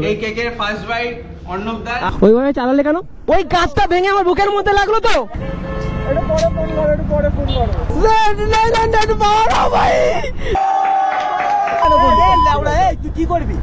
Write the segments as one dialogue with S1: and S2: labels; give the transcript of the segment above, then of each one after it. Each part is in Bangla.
S1: এই কেকের ফার্স্ট বাইট অর্ণব দা।
S2: ওইভাবে চালালে কেন? ওই গাছটা ভেঙে আমার বুকের মধ্যে লাগলো তো। কি করবি?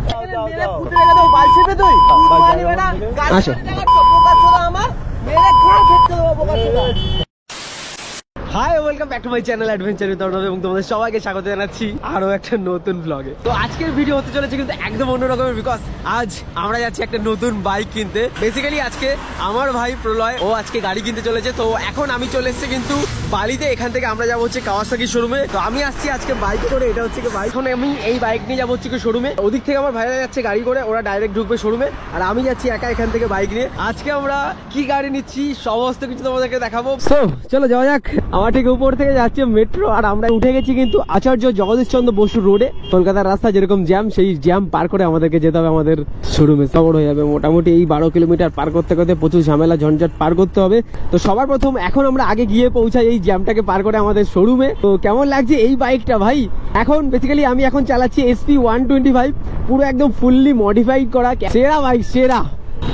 S2: Hi, welcome back to my channel adventure with Arnab এবং তোমাদের সবাইকে স্বাগত জানাচ্ছি আরো একটা নতুন ব্লগে। তো আজকের ভিডিও হতে চলেছে কিন্তু একদম অন্যরকমের, বিকজ আজ আমরা যাচ্ছি একটা নতুন বাইক কিনতে। বেসিক্যালি আজকে আমার ভাই প্রলয় ও আজকে গাড়ি কিনতে চলেছে। তো এখন আমি চলে এসেছি কিন্তু বালিতে। এখান থেকে আমরা যাবো হচ্ছে কাওয়াসাকি শোরুমে। তো আমি আসছি আজকে বাইক করে, এটা হচ্ছে বাইক। এখন আমি এই বাইক নিয়ে যাবো হচ্ছে শোরুমে। ওদিক থেকে আমার ভাইরা যাচ্ছে গাড়ি করে, ওরা ডাইরেক্ট ঢুকবে শোরুমে, আর আমি যাচ্ছি একা এখান থেকে বাইক নিয়ে। আজকে আমরা কি গাড়ি নিচ্ছি সমস্ত কিছু তোমাদেরকে দেখাবো। সো চলো যাওয়া যাক। আমার ঠিক উপর থেকে যাচ্ছে মেট্রো, আর আমরা উঠে গেছি কিন্তু আচার্য জগদীশ চন্দ্র বসু রোডে। কলকাতার রাস্তা যেরকম জ্যাম, সেই জ্যাম পার করে আমাদেরকে যেতে হবে আমাদের শোরুমে। কভার হয়ে যাবে মোটামুটি এই 12 কিলোমিটার পার করতে করতে, প্রচুর ঝামেলা ঝঞ্ঝাট পার করতে হবে। তো সবার প্রথম এখন আমরা আগে গিয়ে পৌঁছাই এই জ্যামটাকে পার করে আমাদের শোরুমে। তো কেমন লাগছে এই বাইকটা ভাই? এখন বেসিক্যালি আমি এখন চালাচ্ছি SP 125, পুরো একদম ফুললি মডিফাইড করা সেরা বাইক, সেরা।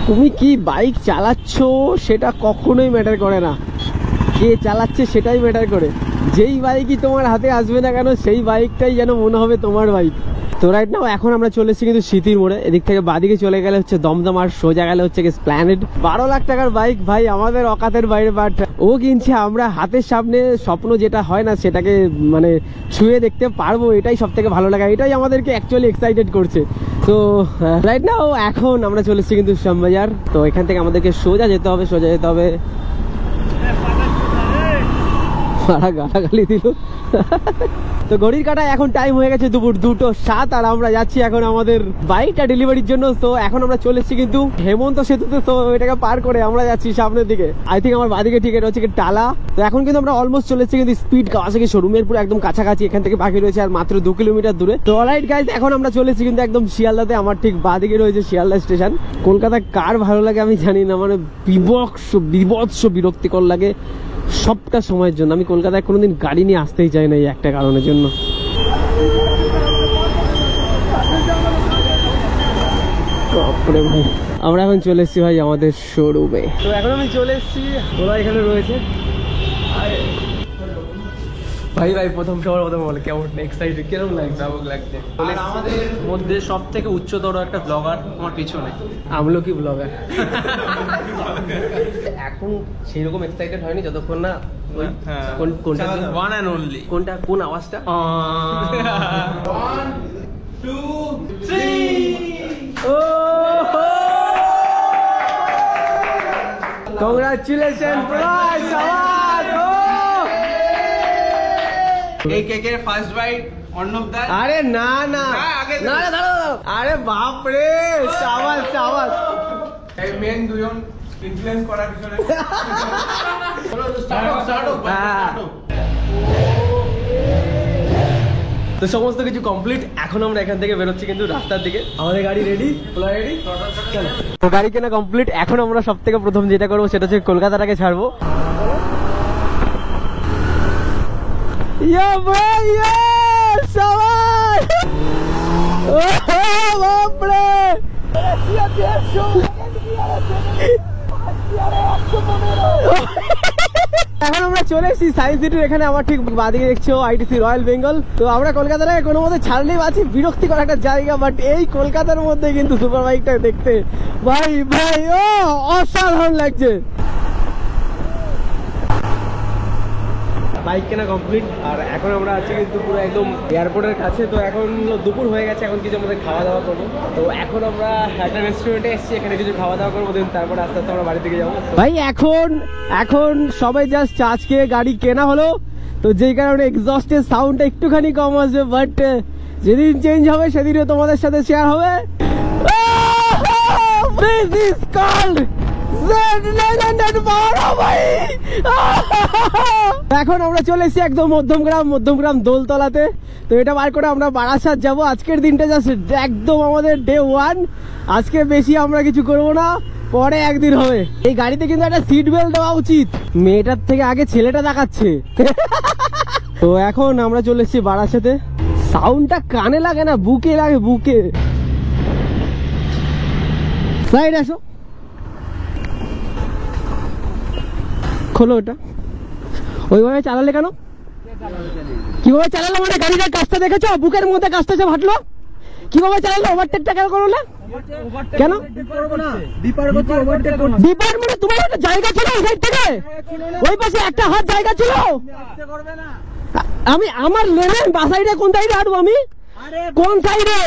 S2: তুমি কি বাইক চালাচ্ছ সেটা কখনোই ম্যাটার করে না, কে চালাচ্ছে সেটাই ম্যাটার করে। যেই বাইকই তোমার হাতে আসবে না কেন, সেই বাইকটাই যেন মনে হবে তোমার বাইক। তো রাইট নাও এখন আমরা চলে এসেছি কিন্তু স্মৃতির মোড়ে। এদিক থেকে বাদিকে চলে গেলে হচ্ছে দমদম, আর সোজা গেলে হচ্ছে স্প্ল্যানেড। 12 লাখ টাকার বাইক ভাই, আমাদের অকাতের বাইরে, বাট ও কিনছে। আমরা হাতের সামনে স্বপ্ন যেটা হয় না সেটাকে মানে ছুঁয়ে দেখতে পারবো, এটাই সব থেকে ভালো লাগা, এটাই আমাদেরকে অ্যাকচুয়ালি এক্সাইটেড করছে। তো রাইট নাও এখন আমরা চলে এসেছি কিন্তু শ্যামবাজার। তো এখান থেকে আমাদেরকে সোজা যেতে হবে, সোজা যেতে হবে। গালাগালি দিল। তো ঘড়ির কাটায় এখন টাইম হয়ে গেছে দুপুর 2:07, আর আমরা যাচ্ছি এখন আমাদের বাইকটা ডেলিভারির জন্য। তো এখন আমরা চলে এসেছি কিন্তু হেমন্ত সেতুতে। তো এটাকে পার করে আমরা যাচ্ছি সামনের দিকে। আই থিঙ্ক আমার বাদিকে ঠিক এটা হচ্ছে টালা। তো এখন কিন্তু আমরা অলমোস্ট চলে এসেছি কিন্তু স্পিড কাওয়াসাকি শোরুমের পুরো একদম কাছাকাছি। এখান থেকে বাকি রয়েছে আর মাত্র 2 কিলোমিটার দূরে। তো অলরাইট গাইজ, এখন আমরা চলে এসেছি কিন্তু একদম শিয়ালদাতে। আমার ঠিক বাদিকে রয়েছে শিয়ালদা স্টেশন। কলকাতা কার ভালো লাগে আমি জানি না, মানে বিভৎস বিরক্তিকর লাগে সবটা সময়ের জন্য। আমি কলকাতায় কোনোদিন গাড়ি নিয়ে আসতেই চাই না এই একটা কারণের জন্য। আমরা এখন চলে এসেছি ভাই আমাদের শোরুমে। তো এখন আমি চলে এসেছি, ওরা এখানে রয়েছে। ভাই প্রথম সবার প্রথম বলে কেমন এক্সাইটেড, কেমন লাগছে?
S1: আমাদের মধ্যে সব থেকে উচ্চতর একটা ব্লগার আমার পিছনে,
S2: আমলকি ব্লগার। এখন সেই রকম এক্সাইটেড হয়নি যতক্ষণ না কোনটা
S1: ওয়ান এন্ড অনলি,
S2: কোনটা কোন আওয়াজটা।
S1: 1 2 3।
S2: কংগ্রাচুলেশন প্রাইজ আওয়াজ।
S1: এই কেকের ফার্স্ট বাইট অর্ণব দা।
S2: আরে না না না, দাঁড়াও। আরে বাপ রে, শাবাশ শাবাশ।
S1: এই মেন দুজন ইনফ্লুয়েন্স করার পিছনে।
S2: তো সমস্ত কিছু কমপ্লিট। এখন আমরা এখান থেকে বেরোচ্ছি কিন্তু রাস্তার দিকে। আমাদের গাড়ি রেডি, তোলা রেডি, চলো। তো গাড়ি কেনা কমপ্লিট। এখন আমরা সব থেকে প্রথম যেটা করবো সেটা হচ্ছে কলকাতাটাকে ছাড়বো। এখন আমরা চলে এসেছি সায়েন্স সিটির এখানে। আমার ঠিক বাদিকে দেখছো ITC রয়্যাল বেঙ্গল। তো আমরা কলকাতাটাকে কোনো মতে ছাড়লেই আছি, বিরক্তিকর একটা জায়গা, বাট এই কলকাতার মধ্যে কিন্তু সুপার বাইকটা দেখতে ভাই ও অসাধারণ লাগছে। বাইক কেনা কমপ্লিট, আর এখন আমরা আছি কিন্তু পুরো একদম এয়ারপোর্টের কাছে। তো এখন দুপুর হয়ে গেছে, এখন কিছু আমাদের খাওয়া দাওয়া করবো। তো এখন আমরা একটা রেস্টুরেন্টে এসেছি, এখানে কিছু খাওয়া দাওয়া করবো, দিন তারপরে আস্তে আস্তে আমরা বাড়ি থেকে যাবো। ভাই এখন সবাই জাস্ট আজকে গাড়ি কেনা হলো, তো যেই কারণে এক্সস্টের সাউন্ডটা একটুখানি কম আসবে, বাট যেদিন চেঞ্জ হবে সেদিনও তোমাদের সাথে শেয়ার হবে। This is called এখন আমরা চলে এসেছি একদম মধ্যমগ্রাম দোলতলাতে। তো এটা বার করে আমরা বারাসাত যাবো। আজকের দিনটা জাস্ট একদম আমাদের ডে 1। আজকে বেশি আমরা কিছু করবো না, পরে একদিন হবে। এই গাড়িতে কিন্তু একটা সিট বেল্ট দেওয়া উচিত, মেয়েটার থেকে আগে ছেলেটা দেখাচ্ছে। তো এখন আমরা চলে এসেছি বারাসাতে। সাউন্ডটা কানে লাগে না, বুকে লাগে, বুকে। সাইড আসো, খোলো ওটা। ওইভাবে চালালে কেন? কিভাবে চালালো মানে গাড়িটার কাজটা দেখেছো? বুকের মধ্যে কাজটা যে ফাটলো, কিভাবে চালালো? ওভারটেকটা কেন করো না? কেন ডিপার মানে তোমার একটা জায়গা ছিল ওই সাইড থেকে, ওই পাশে একটা হাত জায়গা ছিল। আমি আমার লেনে বা সাইডে কোন সাইডে হাঁটবো আমি? কোন সাইডে?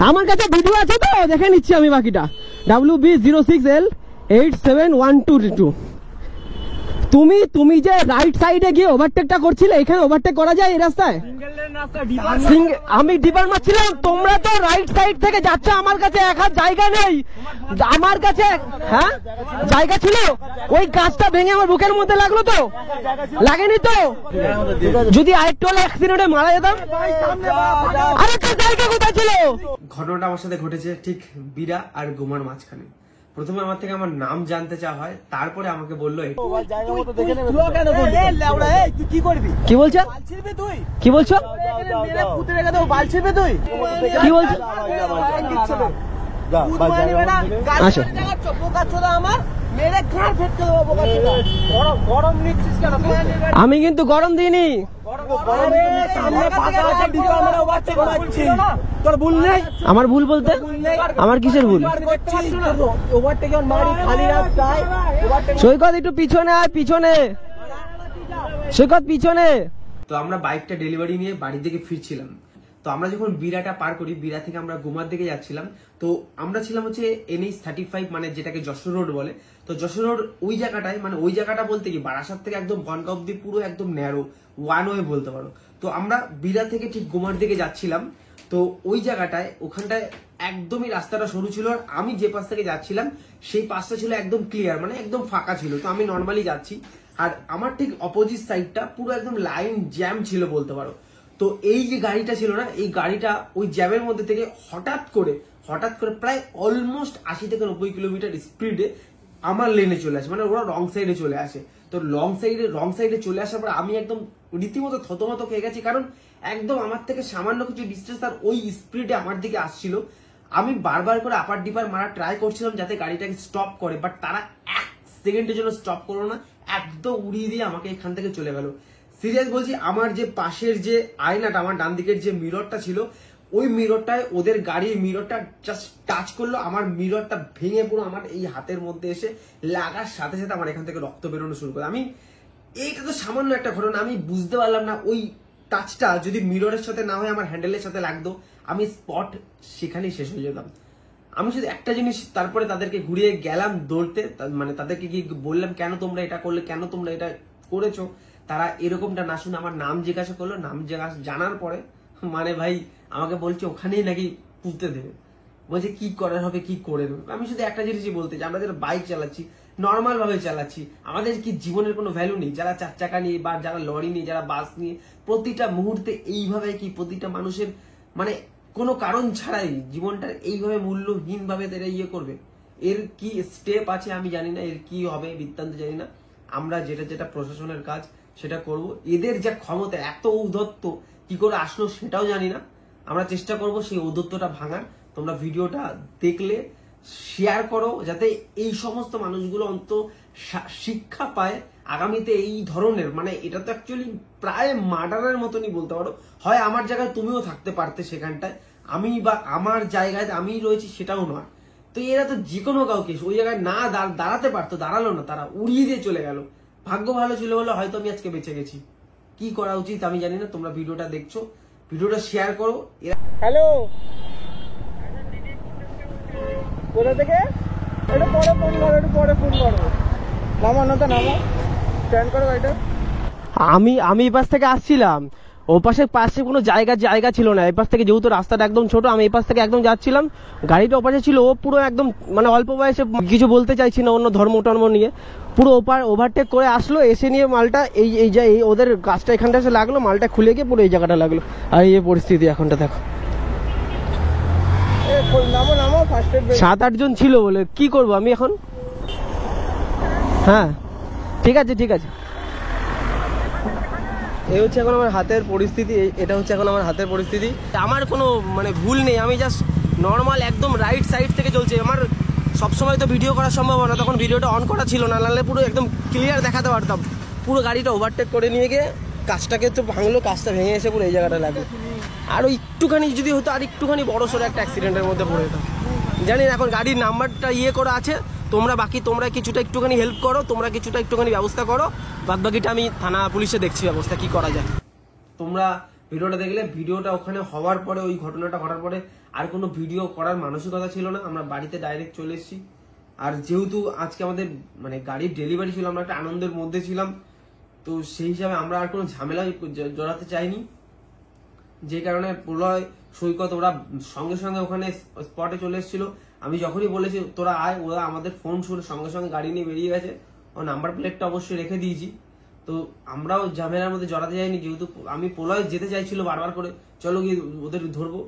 S2: আমার কাছে ভিডিও আছে তো, দেখে নিচ্ছি আমি বাকিটা। WB06L871222। তুমি যে রাইট সাইডে গিয়ে ওভারটেকটা করছিলে, এখানে ওভারটেক করা যায় এই রাস্তায়? আমি ডিপার মারছিলাম, তোমরা তো রাইট সাইড থেকে যাচ্ছ। আমার কাছে এক হাত জায়গা নেই, আমার কাছে হ্যাঁ জায়গা ছিল। ওই গাছটা ভেঙে আমার বুকের মধ্যে লাগলো তো? লাগেনি তো? যদি আরেকটু হলে অ্যাক্সিডেন্টে মারা যেতাম। আরে তো জায়গা কোথায় ছিল? ঘটনাটা আমার সাথে ঘটেছে ঠিক বিরা আর গুমার মাঝখানে। প্রথমে আমার থেকে আমার নাম জানতে চাওয়া হয়, তারপরে আমাকে বললো কি বলছো? কি বলছো? কি বলছো? আচ্ছা আমি কিন্তু গরম দিইনি। আমার ভুল বলতে আমার কিসের ভুল? সৈকত একটু পিছনে আয়, পিছনে সৈকত পিছনে। তো আমরা বাইকটা ডেলিভারি নিয়ে বাড়ির দিকে ফিরছিলাম। তো আমরা যখন বিরাটা পার করি, বিরা থেকে আমরা গুমার দিকে যাচ্ছিলাম। তো আমরা ছিলাম হচ্ছে NH35, মানে যেটাকে যশোর রোড বলে। তো যশোর রোড ওই জায়গাটায়, মানে ওই জায়গাটা বলতে কি বারাসাত থেকে একদম বনগাঁ অব্দি পুরো একদম ন্যারো ওয়ান ওয়ে বলতে পারো। তো আমরা বিরা থেকে ঠিক গুমার দিকে যাচ্ছিলাম। তো ওই জায়গাটায় ওখানটায় একদমই রাস্তাটা সরু ছিল, আর আমি যে পাশ থেকে যাচ্ছিলাম সেই পাশটা ছিল একদম ক্লিয়ার, মানে একদম ফাঁকা ছিল। তো আমি নর্মালি যাচ্ছি, আর আমার ঠিক অপোজিট সাইডটা পুরো একদম লাইন জ্যাম ছিল বলতে পারো। তো এই যে গাড়িটা ছিল না, এই গাড়িটা ওই জ্যামের মধ্যে থেকে হঠাৎ করে প্রায় অলমোস্ট 80 থেকে 90 কিলোমিটার স্পিডে আমার লেনে চলে আসে, মানে ওরা রং সাইডে চলে আসে। তো রং সাইডে চলে আসার পর আমি একদম রীতিমতো থতমত খেয়ে গেছি, কারণ একদম আমার থেকে সামান্য কিছু ডিস্টেন্স আর ওই স্পিডে আমার দিকে আসছিল। আমি বারবার করে আপার ডিপার মারা ট্রাই করছিলাম যাতে গাড়িটাকে স্টপ করে, বাট তারা 1 সেকেন্ডের জন্য স্টপ করলো না, একদম উড়িয়ে দিয়ে আমাকে এখান থেকে চলে গেল। সিরিয়াস বলছি, আমার যে পাশের যে আয়নাটা, আমার ডান দিকের যে মিররটা ছিল, ওই মিররটায় ওদের গাড়ির মিররটা জাস্ট টাচ করলো, আমার মিররটা ভেঙে পুরো আমার এই হাতের মধ্যে এসে লাগার সাথে সাথে আমার এখান থেকে রক্ত বেরোনো শুরু করে। আমি এইটা তো সামান্য একটা ঘটনা, আমি বুঝতে পারলাম না ওই টাচটা যদি মিররের সাথে না হয় আমার হ্যান্ডেলের সাথে লাগতো, আমি স্পট সেখানেই শেষ হয়ে যেতাম। আমি শুধু একটা জিনিস তারপরে তাদেরকে ঘুরিয়ে গেলাম দৌড়তে, মানে তাদেরকে কি বললাম কেন তোমরা এটা করলে, কেন তোমরা এটা করেছো। তারা এরকমটা না শুনে আমার নাম জিজ্ঞাসা করলো। নাম জিজ্ঞাসা জানার পরে মানে ভাই আমাকে বলছে ওখানেই নাকি পুঁতে দেবে, বলছে কি করার হবে কি করে দেবে। আমি শুধু একটা জিনিসই বলতে চাই, আমরা যারা বাইক চালাচ্ছি নর্মাল ভাবে চালাচ্ছি, আমাদের কি জীবনের কোনো ভ্যালু নেই? যারা 4 চাকা নিয়ে বা যারা লরি নিয়ে, যারা বাস নিয়ে প্রতিটা মুহূর্তে এইভাবে কি প্রতিটা মানুষের মানে কোনো কারণ ছাড়াই জীবনটা এইভাবে মূল্যহীন ভাবে তারা ইয়ে করবে? এর কি স্টেপ আছে আমি জানি না, এর কি হবে বৃত্তান্ত জানি না। আমরা যেটা প্রশাসনের কাজ সেটা করব। এদের যা ক্ষমতা, এত ঔদ্ধত্য কি করে আসলো সেটাও জানি না। আমরা চেষ্টা করব সেই ঔদ্ধত্যটা ভাঙার। তোমরা ভিডিওটা দেখলে শেয়ার করো, যাতে এই সমস্ত মানুষগুলো অন্তত শিক্ষা পায় আগামীতে এই ধরনের, মানে এটা তো অ্যাকচুয়ালি প্রায় মার্ডারের মতনই বলতে পারো। হয় আমার জায়গায় তুমিও থাকতে পারতে সেখানটায়, আমি বা আমার জায়গায় আমি রয়েছি সেটাও নয়। তো এরা তো যে কোনো কাউকে ওই জায়গায় না দাঁড়াতে পারতো, দাঁড়ালো না, তারা উড়িয়ে দিয়ে চলে গেল। ভাগ্য ভালো ছিল বলে হয়তো আমি আজকে বেঁচে গেছি। কি করা উচিত আমি জানি না। তোমরা ভিডিওটা দেখছো, ভিডিওটা শেয়ার করো। হ্যালো, কোথা থেকে? এটা পরে ফোন করো, একটু পরে ফোন করো। নামো না, তো নামো, স্ট্যান্ড করো গাড়িটা। আমি এই পাশ থেকে আসছিলাম, ও পাশে কোনো জায়গা ছিল না। এই পাশ থেকে যেহেতু রাস্তাটা একদম ছোট, আমি এই পাশ থেকে একদম যাচ্ছিলাম, গাড়িটা ওপাশে ছিল। ও পুরো একদম মানে অল্প বয়সে, কিছু বলতে চাইছি না অন্য ধর্ম টর্ম নিয়ে, পুরো ওভারটেক করে আসলো, এসে নিয়ে মালটা এই ওদের গাছটা এখানটা এসে লাগলো, মালটা খুলে গিয়ে পুরো এই জায়গাটা লাগলো। আর এই পরিস্থিতি এখনটা দেখো। 7-8 জন ছিল বলে কি করবো আমি এখন? হ্যাঁ ঠিক আছে। এই হচ্ছে এখন আমার হাতের পরিস্থিতি, এটা হচ্ছে এখন আমার হাতের পরিস্থিতি। আমার কোনো মানে ভুল নেই, আমি জাস্ট নর্মাল একদম রাইট সাইড থেকে চলছে। আমার সবসময় তো ভিডিও করা সম্ভব না, তখন ভিডিওটা অন করা ছিল না, নাহলে পুরো একদম ক্লিয়ার দেখাতে পারতাম। পুরো গাড়িটা ওভারটেক করে নিয়ে গিয়ে কাজটাকে তো ভাঙলো, কাজটা ভেঙে এসে পুরো এই জায়গাটা লাগলো। আর ওই একটুখানি যদি হতো, আর একটুখানি বড় সড়ো একটা অ্যাক্সিডেন্টের মধ্যে পড়ে যেতাম। জানি না, এখন গাড়ির নাম্বারটা করা আছে, তোমরা কিছুটা একটুখানি হেল্প করো, তোমরা কিছুটা একটুখানি ব্যবস্থা করো, বাদ বাকিটা আমি থানা পুলিশে দেখছি ব্যবস্থা কি করা যায়। তোমরা ভিডিওটা দেখলে, ভিডিওটা ওখানে হওয়ার পরে, ওই ঘটনাটা ঘটার পরে আর কোনো ভিডিও করার মানসিকতা ছিল না, আমরা বাড়িতে ডাইরেক্ট চলে এসেছি। আর যেহেতু আজকে আমাদের মানে গাড়ির ডেলিভারি ছিল, আমরা একটা আনন্দের মধ্যে ছিলাম, তো সেই হিসাবে আমরা আর কোনো ঝামেলায় জড়াতে চাইনি। যে কারণে প্রলয় সৈকত ওরা সঙ্গে সঙ্গে ওখানে স্পটে চলে এসেছিল। আমি যখনই বলেছি তোরা আয়, ওরা আমাদের ফোন শুনে সঙ্গে সঙ্গে গাড়ি নিয়ে বেরিয়ে গেছে। ও নাম্বার প্লেটটা অবশ্যই রেখে দিয়েছি, তো আমরাও ঝামেলার মধ্যে জড়াতে যাইনি। যেহেতু আমি প্রলয় যেতে চাইছিল বারবার করে, চলো গিয়ে ওদের ধরবো,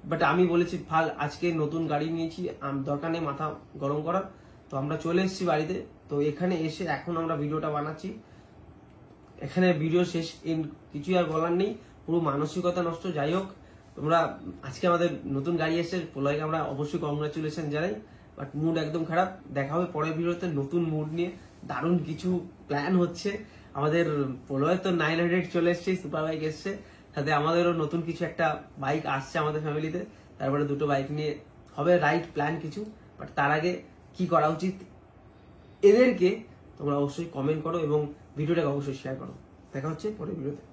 S2: বাট আমি বলেছি ফাল, আজকে নতুন গাড়ি নিয়েছি, দরকার নেই মাথা গরম করার। তো আমরা চলে এসেছি বাড়িতে। তো এখানে এসে এখন আমরা ভিডিওটা বানাচ্ছি। এখানে ভিডিও শেষ, কিছুই আর বলার নেই, পুরো মানসিকতা নষ্ট। যাই হোক, তোমরা আজকে আমাদের নতুন গাড়ি এসে প্রলয়কে আমরা অবশ্যই কংগ্রাচুলেশন জানাই, বাট মুড একদম খারাপ। দেখা হবে পরের ভিডিওতে নতুন মুড নিয়ে, দারুণ কিছু প্ল্যান হচ্ছে আমাদের। প্রলয় তো 900 চলে এসছে, সুপার বাইক এসছে, সাথে আমাদেরও নতুন কিছু একটা বাইক আসছে আমাদের ফ্যামিলিতে। তারপরে দুটো বাইক নিয়ে হবে রাইট প্ল্যান কিছু, বাট তার আগে কি করা উচিত এদেরকে তোমরা অবশ্যই কমেন্ট করো এবং ভিডিওটাকে অবশ্যই শেয়ার করো। দেখা হচ্ছে পরের ভিডিওতে।